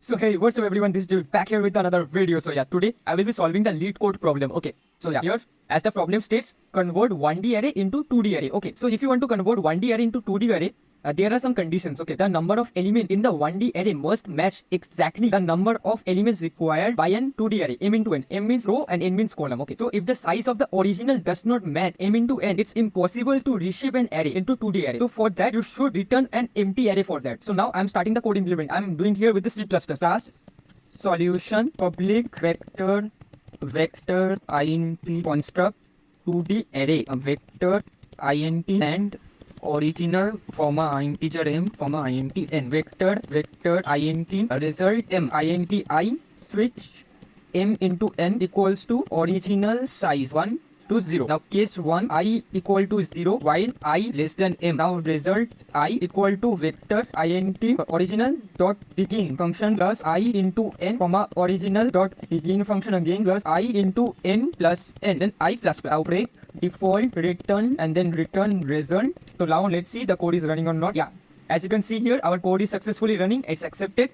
So hey, what's up everyone, this is David back here with another video. So yeah, today I will be solving the LeetCode problem. Okay, so yeah, here as the problem states, convert 1D array into 2D array. Okay, so if you want to convert 1D array into 2D array, there are some conditions. Okay, the number of elements in the 1D array must match exactly the number of elements required by an 2D array. M into n. M means row and n means column. Okay, so if the size of the original does not match M into n, it's impossible to reshape an array into 2D array. So for that, you should return an empty array for that. So now I'm starting the code implement. I'm doing here with the C++ class solution public vector int construct 2D array vector int and original comma integer m comma int n vector int result m int I switch m into n equals to original size 1 to 0. Now case 1 I equal to 0 while I less than m. Now result I equal to vector int original dot begin function plus I into n comma original dot begin function again plus I into n plus n, then I plus outbreak default return and then return result. So now let's see the code is running or not. Yeah, as you can see here, our code is successfully running. It's accepted.